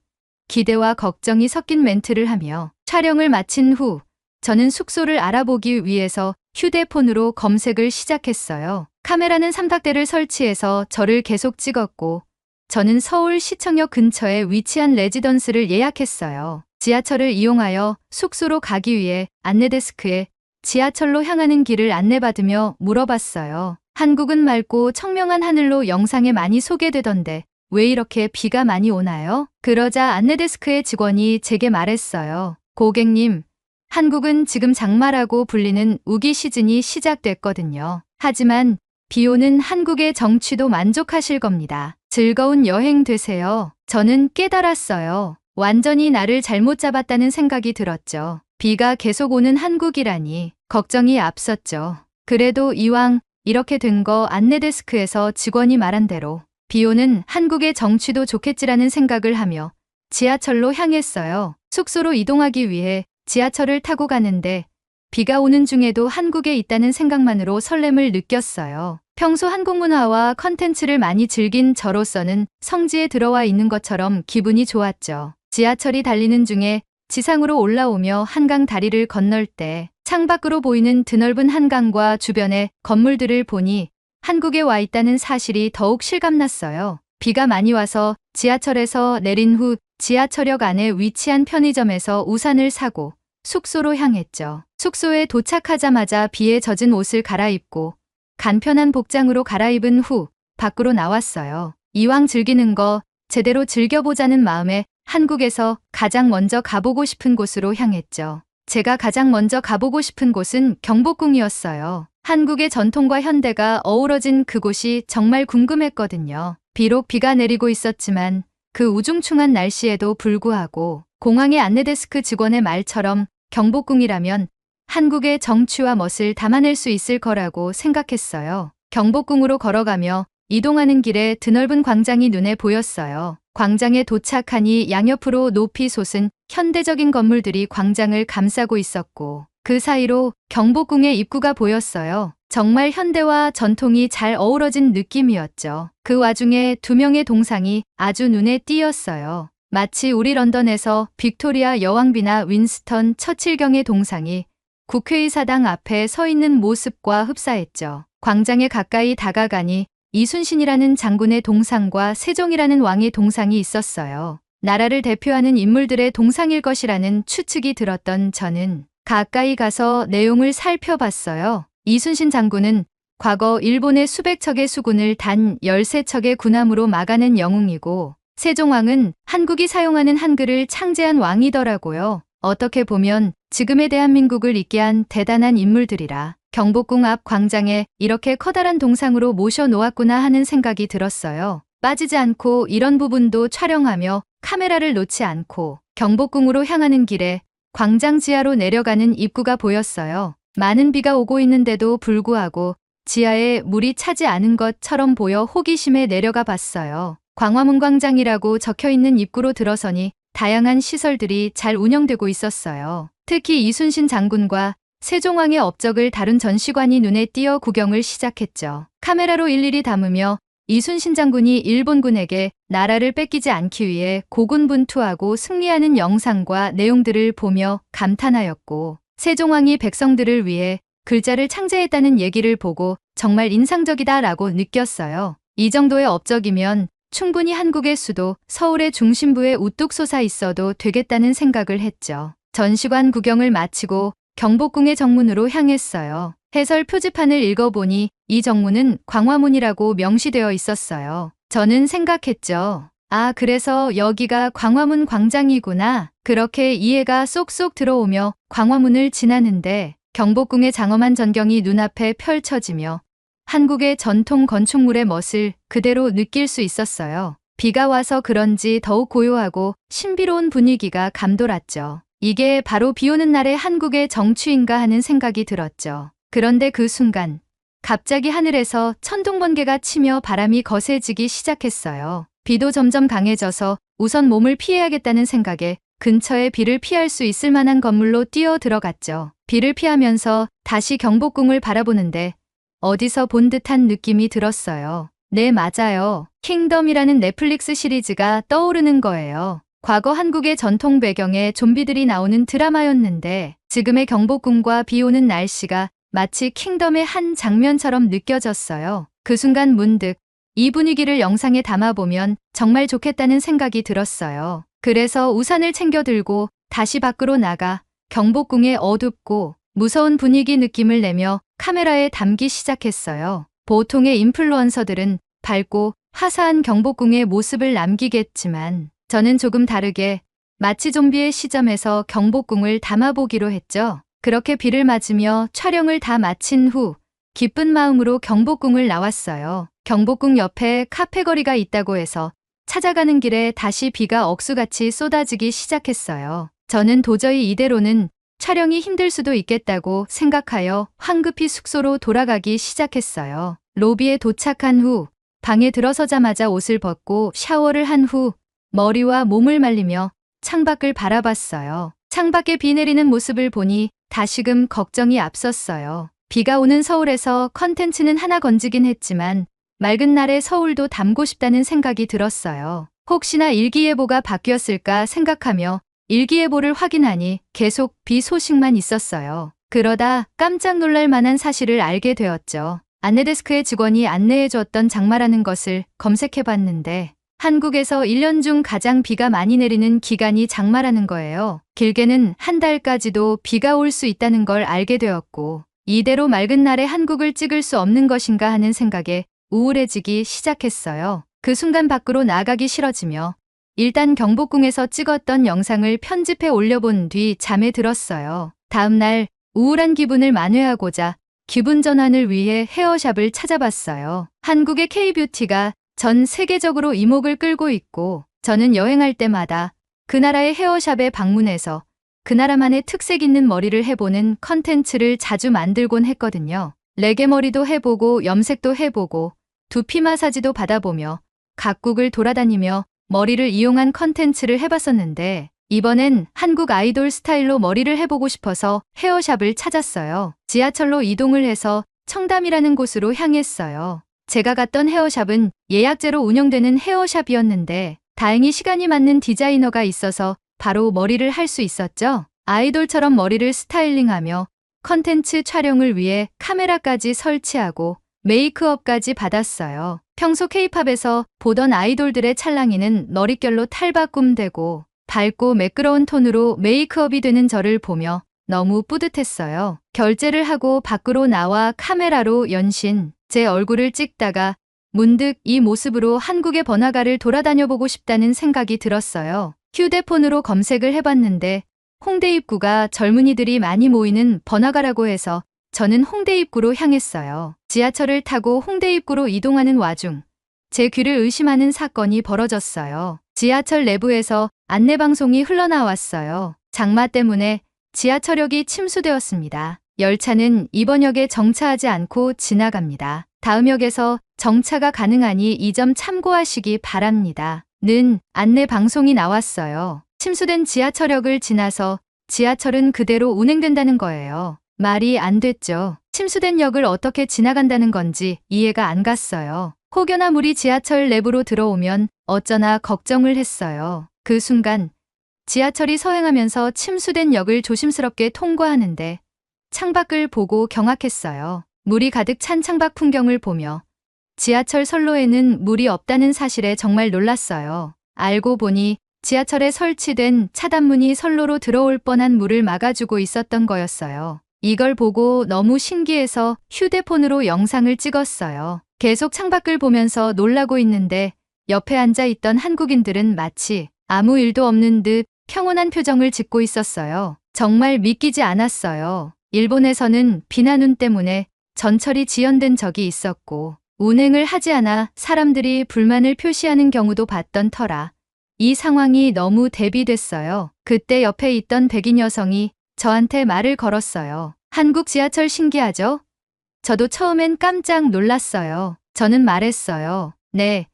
기대와 걱정이 섞인 멘트를 하며 촬영을 마친 후 저는 숙소를 알아보기 위해서 휴대폰으로 검색을 시작했어요. 카메라는 삼각대를 설치해서 저를 계속 찍었고 저는 서울 시청역 근처에 위치한 레지던스를 예약했어요. 지하철을 이용하여 숙소로 가기 위해 안내데스크에 지하철로 향하는 길을 안내받으며 물어봤어요. 한국은 맑고 청명한 하늘로 영상에 많이 소개되던데 왜 이렇게 비가 많이 오나요? 그러자 안내데스크의 직원이 제게 말했어요. 고객님, 한국은 지금 장마라고 불리는 우기 시즌이 시작됐거든요. 하지만 비 오는 한국의 정취도 만족하실 겁니다. 즐거운 여행 되세요. 저는 깨달았어요. 완전히 나를 잘못 잡았다는 생각이 들었죠. 비가 계속 오는 한국이라니 걱정이 앞섰죠. 그래도 이왕 이렇게 된 거 안내데스크에서 직원이 말한 대로 비 오는 한국의 정취도 좋겠지라는 생각을 하며 지하철로 향했어요. 숙소로 이동하기 위해 지하철을 타고 가는데 비가 오는 중에도 한국에 있다는 생각만으로 설렘을 느꼈어요. 평소 한국 문화와 컨텐츠를 많이 즐긴 저로서는 성지에 들어와 있는 것처럼 기분이 좋았죠. 지하철이 달리는 중에 지상으로 올라오며 한강 다리를 건널 때 창밖으로 보이는 드넓은 한강과 주변의 건물들을 보니 한국에 와 있다는 사실이 더욱 실감났어요. 비가 많이 와서 지하철에서 내린 후 지하철역 안에 위치한 편의점에서 우산을 사고 숙소로 향했죠. 숙소에 도착하자마자 비에 젖은 옷을 갈아입고 간편한 복장으로 갈아입은 후 밖으로 나왔어요. 이왕 즐기는 거 제대로 즐겨보자는 마음에 한국에서 가장 먼저 가보고 싶은 곳으로 향했죠. 제가 가장 먼저 가보고 싶은 곳은 경복궁이었어요. 한국의 전통과 현대가 어우러진 그곳이 정말 궁금했거든요. 비록 비가 내리고 있었지만 그 우중충한 날씨에도 불구하고 공항의 안내데스크 직원의 말처럼 경복궁이라면 한국의 정취와 멋을 담아낼 수 있을 거라고 생각했어요. 경복궁으로 걸어가며 이동하는 길에 드넓은 광장이 눈에 보였어요. 광장에 도착하니 양옆으로 높이 솟은 현대적인 건물들이 광장을 감싸고 있었고 그 사이로 경복궁의 입구가 보였어요. 정말 현대와 전통이 잘 어우러진 느낌이었죠. 그 와중에 두 명의 동상이 아주 눈에 띄었어요. 마치 우리 런던에서 빅토리아 여왕비나 윈스턴 처칠경의 동상이 국회의사당 앞에 서 있는 모습과 흡사했죠. 광장에 가까이 다가가니 이순신이라는 장군의 동상과 세종이라는 왕의 동상이 있었어요. 나라를 대표하는 인물들의 동상일 것이라는 추측이 들었던 저는 가까이 가서 내용을 살펴봤어요. 이순신 장군은 과거 일본의 수백 척의 수군을 단 13척의 군함으로 막아낸 영웅이고 세종왕은 한국이 사용하는 한글을 창제한 왕이더라고요. 어떻게 보면 지금의 대한민국을 있게 한 대단한 인물들이라 경복궁 앞 광장에 이렇게 커다란 동상으로 모셔놓았구나 하는 생각이 들었어요. 빠지지 않고 이런 부분도 촬영하며 카메라를 놓지 않고 경복궁으로 향하는 길에 광장 지하로 내려가는 입구가 보였어요. 많은 비가 오고 있는데도 불구하고 지하에 물이 차지 않은 것처럼 보여 호기심에 내려가 봤어요. 광화문 광장이라고 적혀있는 입구로 들어서니 다양한 시설들이 잘 운영되고 있었어요. 특히 이순신 장군과 세종왕의 업적을 다룬 전시관이 눈에 띄어 구경을 시작했죠. 카메라로 일일이 담으며 이순신 장군이 일본군에게 나라를 뺏기지 않기 위해 고군분투하고 승리하는 영상과 내용들을 보며 감탄하였고 세종왕이 백성들을 위해 글자를 창제했다는 얘기를 보고 정말 인상적이다라고 느꼈어요. 이 정도의 업적이면 충분히 한국의 수도 서울의 중심부에 우뚝 솟아 있어도 되겠다는 생각을 했죠. 전시관 구경을 마치고 경복궁의 정문으로 향했어요. 해설 표지판을 읽어보니 이 정문은 광화문이라고 명시되어 있었어요. 저는 생각했죠. 아, 그래서 여기가 광화문 광장이구나. 그렇게 이해가 쏙쏙 들어오며 광화문을 지나는데 경복궁의 장엄한 전경이 눈앞에 펼쳐지며 한국의 전통 건축물의 멋을 그대로 느낄 수 있었어요. 비가 와서 그런지 더욱 고요하고 신비로운 분위기가 감돌았죠. 이게 바로 비 오는 날의 한국의 정취인가 하는 생각이 들었죠. 그런데 그 순간 갑자기 하늘에서 천둥번개가 치며 바람이 거세지기 시작했어요. 비도 점점 강해져서 우선 몸을 피해야겠다는 생각에 근처에 비를 피할 수 있을 만한 건물로 뛰어 들어갔죠. 비를 피하면서 다시 경복궁을 바라보는데 어디서 본 듯한 느낌이 들었어요. 네, 맞아요. 킹덤이라는 넷플릭스 시리즈가 떠오르는 거예요. 과거 한국의 전통 배경에 좀비들이 나오는 드라마였는데 지금의 경복궁과 비 오는 날씨가 마치 킹덤의 한 장면처럼 느껴졌어요. 그 순간 문득 이 분위기를 영상에 담아보면 정말 좋겠다는 생각이 들었어요. 그래서 우산을 챙겨 들고 다시 밖으로 나가 경복궁의 어둡고 무서운 분위기 느낌을 내며 카메라에 담기 시작했어요. 보통의 인플루언서들은 밝고 화사한 경복궁의 모습을 남기겠지만 저는 조금 다르게 마치 좀비의 시점에서 경복궁을 담아보기로 했죠. 그렇게 비를 맞으며 촬영을 다 마친 후 기쁜 마음으로 경복궁을 나왔어요. 경복궁 옆에 카페거리가 있다고 해서 찾아가는 길에 다시 비가 억수같이 쏟아지기 시작했어요. 저는 도저히 이대로는 촬영이 힘들 수도 있겠다고 생각하여 황급히 숙소로 돌아가기 시작했어요. 로비에 도착한 후 방에 들어서자마자 옷을 벗고 샤워를 한 후 머리와 몸을 말리며 창밖을 바라봤어요. 창밖에 비 내리는 모습을 보니 다시금 걱정이 앞섰어요. 비가 오는 서울에서 컨텐츠는 하나 건지긴 했지만 맑은 날에 서울도 담고 싶다는 생각이 들었어요. 혹시나 일기예보가 바뀌었을까 생각하며 일기예보를 확인하니 계속 비 소식만 있었어요. 그러다 깜짝 놀랄 만한 사실을 알게 되었죠. 안내데스크의 직원이 안내해 줬던 장마라는 것을 검색해 봤는데 한국에서 1년 중 가장 비가 많이 내리는 기간이 장마라는 거예요. 길게는 한 달까지도 비가 올 수 있다는 걸 알게 되었고 이대로 맑은 날에 한국을 찍을 수 없는 것인가 하는 생각에 우울해지기 시작했어요. 그 순간 밖으로 나가기 싫어지며 일단 경복궁에서 찍었던 영상을 편집해 올려본 뒤 잠에 들었어요. 다음 날 우울한 기분을 만회하고자 기분 전환을 위해 헤어샵을 찾아봤어요. 한국의 K-뷰티가 전 세계적으로 이목을 끌고 있고 저는 여행할 때마다 그 나라의 헤어샵에 방문해서 그 나라만의 특색 있는 머리를 해보는 컨텐츠를 자주 만들곤 했거든요. 레게 머리도 해보고 염색도 해보고 두피 마사지도 받아보며 각국을 돌아다니며 머리를 이용한 컨텐츠를 해봤었는데 이번엔 한국 아이돌 스타일로 머리를 해보고 싶어서 헤어샵을 찾았어요. 지하철로 이동을 해서 청담이라는 곳으로 향했어요. 제가 갔던 헤어샵은 예약제로 운영되는 헤어샵이었는데 다행히 시간이 맞는 디자이너가 있어서 바로 머리를 할 수 있었죠. 아이돌처럼 머리를 스타일링하며 컨텐츠 촬영을 위해 카메라까지 설치하고 메이크업까지 받았어요. 평소 K-팝에서 보던 아이돌들의 찰랑이는 머릿결로 탈바꿈되고 밝고 매끄러운 톤으로 메이크업이 되는 저를 보며 너무 뿌듯했어요. 결제를 하고 밖으로 나와 카메라로 연신 제 얼굴을 찍다가 문득 이 모습으로 한국의 번화가를 돌아다녀보고 싶다는 생각이 들었어요. 휴대폰으로 검색을 해봤는데 홍대 입구가 젊은이들이 많이 모이는 번화가라고 해서 저는 홍대 입구로 향했어요. 지하철을 타고 홍대 입구로 이동하는 와중 제 귀를 의심하는 사건이 벌어졌어요. 지하철 내부에서 안내방송이 흘러나왔어요. 장마 때문에 지하철역이 침수되었습니다. 열차는 이번 역에 정차하지 않고 지나갑니다. 다음 역에서 정차가 가능하니 이 점 참고하시기 바랍니다. 는 안내 방송이 나왔어요. 침수된 지하철역을 지나서 지하철은 그대로 운행된다는 거예요. 말이 안 됐죠. 침수된 역을 어떻게 지나간다는 건지 이해가 안 갔어요. 혹여나 물이 지하철 내부로 들어오면 어쩌나 걱정을 했어요. 그 순간 지하철이 서행하면서 침수된 역을 조심스럽게 통과하는데 창밖을 보고 경악했어요. 물이 가득 찬 창밖 풍경을 보며 지하철 선로에는 물이 없다는 사실에 정말 놀랐어요. 알고 보니 지하철에 설치된 차단문이 선로로 들어올 뻔한 물을 막아주고 있었던 거였어요. 이걸 보고 너무 신기해서 휴대폰으로 영상을 찍었어요. 계속 창밖을 보면서 놀라고 있는데 옆에 앉아 있던 한국인들은 마치 아무 일도 없는 듯 평온한 표정을 짓고 있었어요. 정말 믿기지 않았어요. 일본에서는 비나 눈 때문에 전철이 지연된 적이 있었고 운행을 하지 않아 사람들이 불만을 표시하는 경우도 봤던 터라 이 상황이 너무 대비됐어요. 그때 옆에 있던 백인 여성이 저한테 말을 걸었어요. 한국 지하철 신기하죠? 저도 처음엔 깜짝 놀랐어요. 저는 말했어요. 네.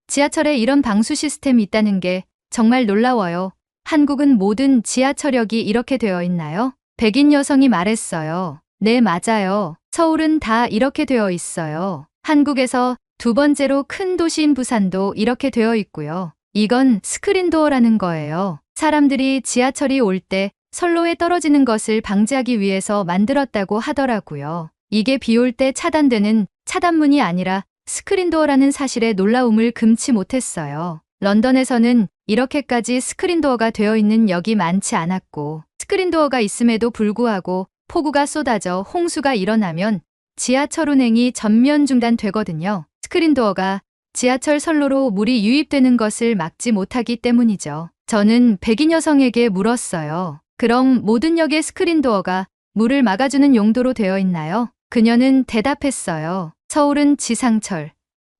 지하철에 이런 방수 시스템이 있다는 게 정말 놀라워요. 한국은 모든 지하철역이 이렇게 되어 있나요? 백인 여성이 말했어요. 네, 맞아요. 서울은 다 이렇게 되어 있어요. 한국에서 두 번째로 큰 도시인 부산도 이렇게 되어 있고요. 이건 스크린도어라는 거예요. 사람들이 지하철이 올 때 선로에 떨어지는 것을 방지하기 위해서 만들었다고 하더라고요. 이게 비 올 때 차단되는 차단문이 아니라 스크린도어라는 사실에 놀라움을 금치 못했어요. 런던에서는 이렇게까지 스크린도어가 되어 있는 역이 많지 않았고 스크린도어가 있음에도 불구하고 폭우가 쏟아져 홍수가 일어나면 지하철 운행이 전면 중단되거든요. 스크린도어가 지하철 선로로 물이 유입되는 것을 막지 못하기 때문이죠. 저는 백인 여성에게 물었어요. 그럼 모든 역의 스크린도어가 물을 막아주는 용도로 되어 있나요? 그녀는 대답했어요. 서울은 지상철,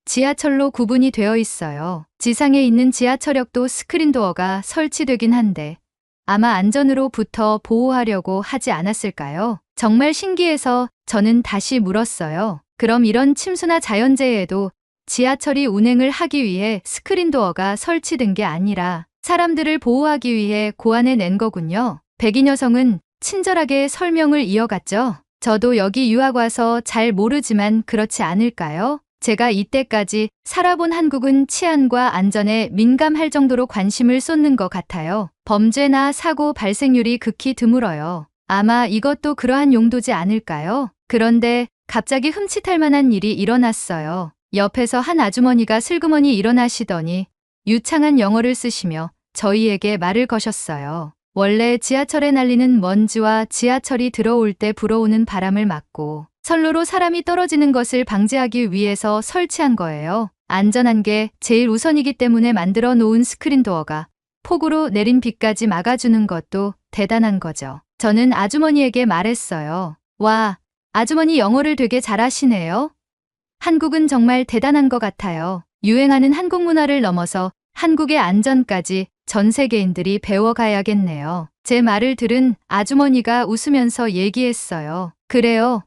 지하철로 구분이 되어 있어요. 지상에 있는 지하철역도 스크린도어가 설치되긴 한데 아마 안전으로부터 보호하려고 하지 않았을까요? 정말 신기해서 저는 다시 물었어요. 그럼 이런 침수나 자연재해에도 지하철이 운행을 하기 위해 스크린도어가 설치된 게 아니라 사람들을 보호하기 위해 고안해 낸 거군요. 백인 여성은 친절하게 설명을 이어갔죠. 저도 여기 유학 와서 잘 모르지만 그렇지 않을까요? 제가 이때까지 살아본 한국은 치안과 안전에 민감할 정도로 관심을 쏟는 것 같아요. 범죄나 사고 발생률이 극히 드물어요. 아마 이것도 그러한 용도지 않을까요? 그런데 갑자기 흠칫할 만한 일이 일어났어요. 옆에서 한 아주머니가 슬그머니 일어나시더니 유창한 영어를 쓰시며 저희에게 말을 거셨어요. 원래 지하철에 날리는 먼지와 지하철이 들어올 때 불어오는 바람을 막고 선로로 사람이 떨어지는 것을 방지하기 위해서 설치한 거예요. 안전한 게 제일 우선이기 때문에 만들어 놓은 스크린 도어가 폭우로 내린 비까지 막아주는 것도 대단한 거죠. 저는 아주머니에게 말했어요. 와, 아주머니 영어를 되게 잘하시네요. 한국은 정말 대단한 것 같아요. 유행하는 한국 문화를 넘어서 한국의 안전까지 전 세계인들이 배워가야겠네요. 제 말을 들은 아주머니가 웃으면서 얘기했어요. 그래요.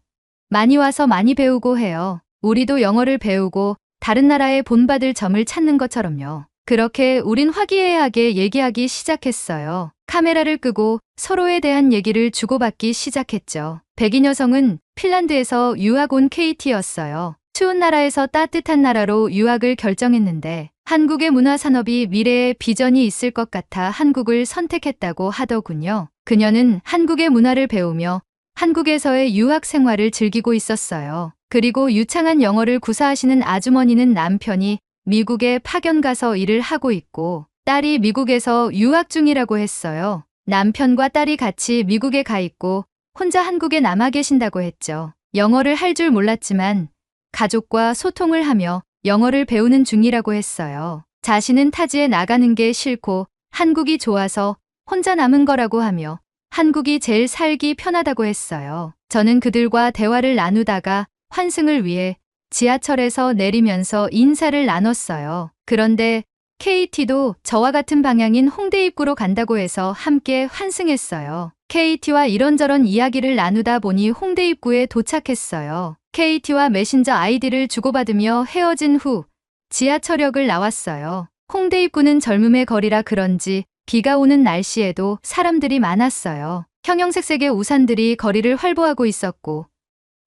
많이 와서 많이 배우고 해요. 우리도 영어를 배우고 다른 나라에 본받을 점을 찾는 것처럼요. 그렇게 우린 화기애애하게 얘기하기 시작했어요. 카메라를 끄고 서로에 대한 얘기를 주고받기 시작했죠. 백인 여성은 핀란드에서 유학 온 KT였어요. 추운 나라에서 따뜻한 나라로 유학을 결정했는데 한국의 문화산업이 미래에 비전이 있을 것 같아 한국을 선택했다고 하더군요. 그녀는 한국의 문화를 배우며 한국에서의 유학 생활을 즐기고 있었어요. 그리고 유창한 영어를 구사하시는 아주머니는 남편이 미국에 파견 가서 일을 하고 있고 딸이 미국에서 유학 중이라고 했어요. 남편과 딸이 같이 미국에 가 있고 혼자 한국에 남아 계신다고 했죠. 영어를 할 줄 몰랐지만 가족과 소통을 하며 영어를 배우는 중이라고 했어요. 자신은 타지에 나가는 게 싫고 한국이 좋아서 혼자 남은 거라고 하며 한국이 제일 살기 편하다고 했어요. 저는 그들과 대화를 나누다가 환승을 위해 지하철에서 내리면서 인사를 나눴어요. 그런데 KT도 저와 같은 방향인 홍대 입구로 간다고 해서 함께 환승했어요. KT와 이런저런 이야기를 나누다 보니 홍대 입구에 도착했어요. KT와 메신저 아이디를 주고받으며 헤어진 후 지하철역을 나왔어요. 홍대 입구는 젊음의 거리라 그런지 비가 오는 날씨에도 사람들이 많았어요. 형형색색의 우산들이 거리를 활보하고 있었고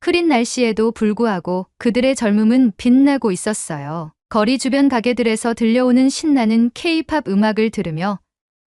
흐린 날씨에도 불구하고 그들의 젊음은 빛나고 있었어요. 거리 주변 가게들에서 들려오는 신나는 K-팝 음악을 들으며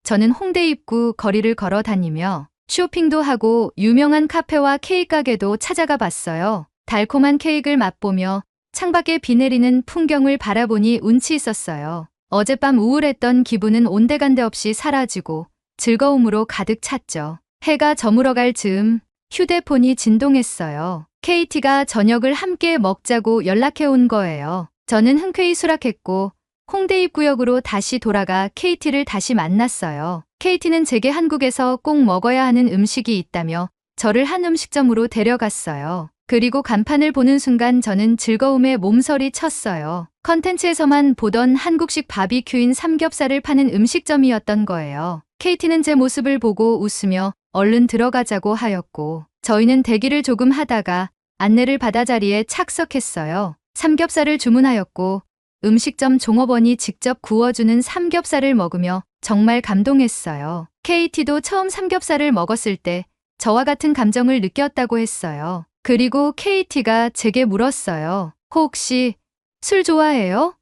저는 홍대 입구 거리를 걸어 다니며 쇼핑도 하고 유명한 카페와 케이크 가게도 찾아가 봤어요. 달콤한 케이크를 맛보며 창밖에 비 내리는 풍경을 바라보니 운치 있었어요. 어젯밤 우울했던 기분은 온데간데 없이 사라지고 즐거움으로 가득 찼죠. 해가 저물어갈 즈음 휴대폰이 진동했어요. KT가 저녁을 함께 먹자고 연락해 온 거예요. 저는 흔쾌히 수락했고 홍대 입구역으로 다시 돌아가 KT를 다시 만났어요. KT는 제게 한국에서 꼭 먹어야 하는 음식이 있다며 저를 한 음식점으로 데려갔어요. 그리고 간판을 보는 순간 저는 즐거움에 몸서리 쳤어요. 컨텐츠에서만 보던 한국식 바비큐인 삼겹살을 파는 음식점이었던 거예요. KT는 제 모습을 보고 웃으며 얼른 들어가자고 하였고 저희는 대기를 조금 하다가 안내를 받아 자리에 착석했어요. 삼겹살을 주문하였고 음식점 종업원이 직접 구워주는 삼겹살을 먹으며 정말 감동했어요. KT도 처음 삼겹살을 먹었을 때 저와 같은 감정을 느꼈다고 했어요. 그리고 KT가 제게 물었어요. 혹시 술 좋아해요?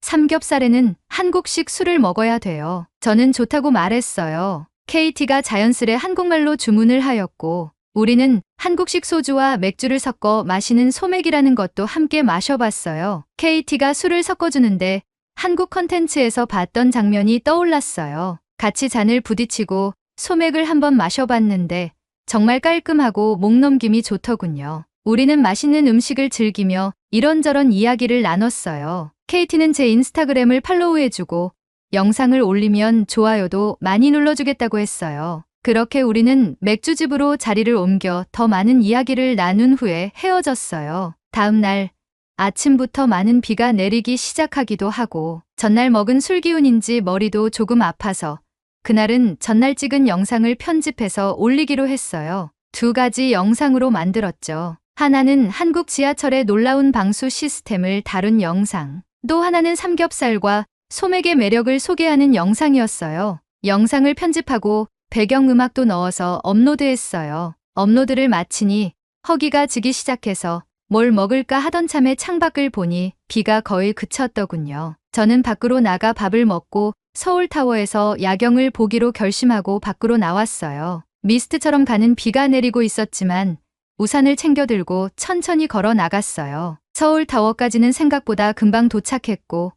삼겹살에는 한국식 술을 먹어야 돼요. 저는 좋다고 말했어요. KT가 자연스레 한국말로 주문을 하였고 우리는 한국식 소주와 맥주를 섞어 마시는 소맥이라는 것도 함께 마셔봤어요. KT가 술을 섞어주는데 한국 컨텐츠에서 봤던 장면이 떠올랐어요. 같이 잔을 부딪히고 소맥을 한번 마셔봤는데 정말 깔끔하고 목 넘김이 좋더군요. 우리는 맛있는 음식을 즐기며 이런저런 이야기를 나눴어요. KT는 제 인스타그램을 팔로우해주고 영상을 올리면 좋아요도 많이 눌러주겠다고 했어요. 그렇게 우리는 맥주집으로 자리를 옮겨 더 많은 이야기를 나눈 후에 헤어졌어요. 다음 날 아침부터 많은 비가 내리기 시작하기도 하고 전날 먹은 술 기운인지 머리도 조금 아파서 그날은 전날 찍은 영상을 편집해서 올리기로 했어요. 2가지 영상으로 만들었죠. 하나는 한국 지하철의 놀라운 방수 시스템을 다룬 영상, 또 하나는 삼겹살과 소맥의 매력을 소개하는 영상이었어요. 영상을 편집하고 배경음악도 넣어서 업로드했어요. 업로드를 마치니 허기가 지기 시작해서 뭘 먹을까 하던 참에 창밖을 보니 비가 거의 그쳤더군요. 저는 밖으로 나가 밥을 먹고 서울타워에서 야경을 보기로 결심하고 밖으로 나왔어요. 미스트처럼 가는 비가 내리고 있었지만 우산을 챙겨 들고 천천히 걸어 나갔어요. 서울타워까지는 생각보다 금방 도착했고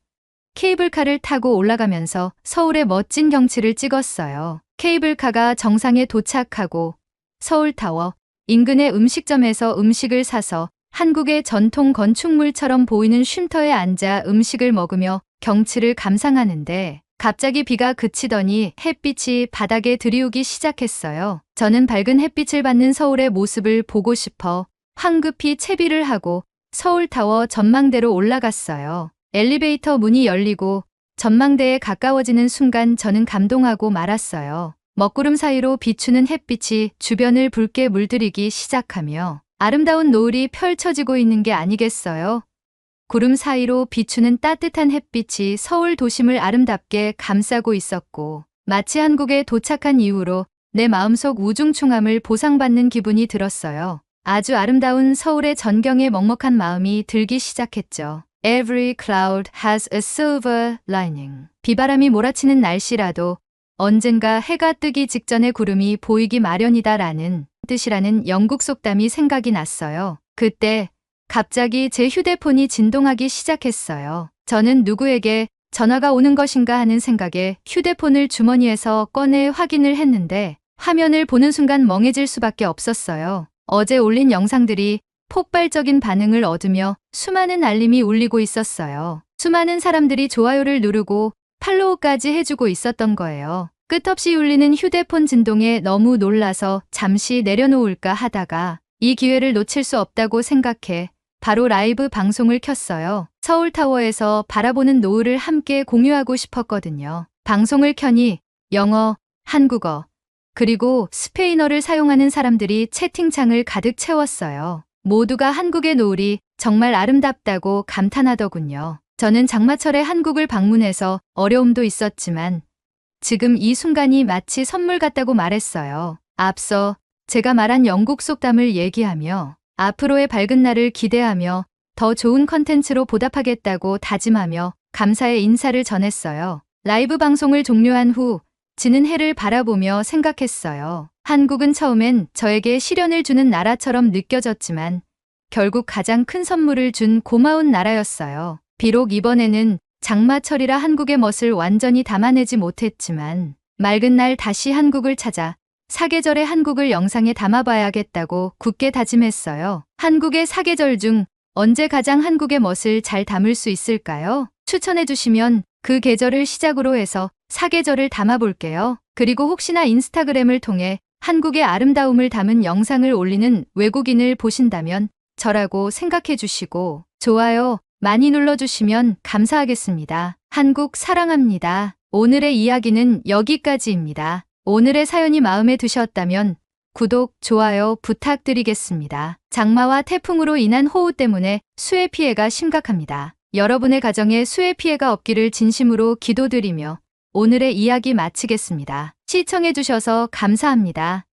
케이블카를 타고 올라가면서 서울의 멋진 경치를 찍었어요. 케이블카가 정상에 도착하고 서울타워 인근의 음식점에서 음식을 사서 한국의 전통 건축물처럼 보이는 쉼터에 앉아 음식을 먹으며 경치를 감상하는데 갑자기 비가 그치더니 햇빛이 바닥에 들이우기 시작했어요. 저는 밝은 햇빛을 받는 서울의 모습을 보고 싶어 황급히 채비를 하고 서울타워 전망대로 올라갔어요. 엘리베이터 문이 열리고 전망대에 가까워지는 순간 저는 감동하고 말았어요. 먹구름 사이로 비추는 햇빛이 주변을 붉게 물들이기 시작하며 아름다운 노을이 펼쳐지고 있는 게 아니겠어요? 구름 사이로 비추는 따뜻한 햇빛이 서울 도심을 아름답게 감싸고 있었고 마치 한국에 도착한 이후로 내 마음속 우중충함을 보상받는 기분이 들었어요. 아주 아름다운 서울의 전경에 먹먹한 마음이 들기 시작했죠. Every cloud has a silver lining. 비바람이 몰아치는 날씨라도 언젠가 해가 뜨기 직전에 구름이 보이기 마련이다라는 뜻이라는 영국 속담이 생각이 났어요. 그때 갑자기 제 휴대폰이 진동하기 시작했어요. 저는 누구에게 전화가 오는 것인가 하는 생각에 휴대폰을 주머니에서 꺼내 확인을 했는데 화면을 보는 순간 멍해질 수밖에 없었어요. 어제 올린 영상들이 폭발적인 반응을 얻으며 수많은 알림이 울리고 있었어요. 수많은 사람들이 좋아요를 누르고 팔로우까지 해주고 있었던 거예요. 끝없이 울리는 휴대폰 진동에 너무 놀라서 잠시 내려놓을까 하다가 이 기회를 놓칠 수 없다고 생각해 바로 라이브 방송을 켰어요. 서울타워에서 바라보는 노을을 함께 공유하고 싶었거든요. 방송을 켜니 영어, 한국어, 그리고 스페인어를 사용하는 사람들이 채팅창을 가득 채웠어요. 모두가 한국의 노을이 정말 아름답다고 감탄하더군요. 저는 장마철에 한국을 방문해서 어려움도 있었지만 지금 이 순간이 마치 선물 같다고 말했어요. 앞서 제가 말한 영국 속담을 얘기하며 앞으로의 밝은 날을 기대하며 더 좋은 컨텐츠로 보답하겠다고 다짐하며 감사의 인사를 전했어요. 라이브 방송을 종료한 후 지는 해를 바라보며 생각했어요. 한국은 처음엔 저에게 시련을 주는 나라처럼 느껴졌지만 결국 가장 큰 선물을 준 고마운 나라였어요. 비록 이번에는 장마철이라 한국의 멋을 완전히 담아내지 못했지만 맑은 날 다시 한국을 찾아 사계절의 한국을 영상에 담아봐야겠다고 굳게 다짐했어요. 한국의 사계절 중 언제 가장 한국의 멋을 잘 담을 수 있을까요? 추천해주시면 그 계절을 시작으로 해서 사계절을 담아볼게요. 그리고 혹시나 인스타그램을 통해 한국의 아름다움을 담은 영상을 올리는 외국인을 보신다면 저라고 생각해주시고 좋아요 많이 눌러주시면 감사하겠습니다. 한국 사랑합니다. 오늘의 이야기는 여기까지입니다. 오늘의 사연이 마음에 드셨다면 구독, 좋아요 부탁드리겠습니다. 장마와 태풍으로 인한 호우 때문에 수해 피해가 심각합니다. 여러분의 가정에 수해 피해가 없기를 진심으로 기도드리며 오늘의 이야기 마치겠습니다. 시청해주셔서 감사합니다.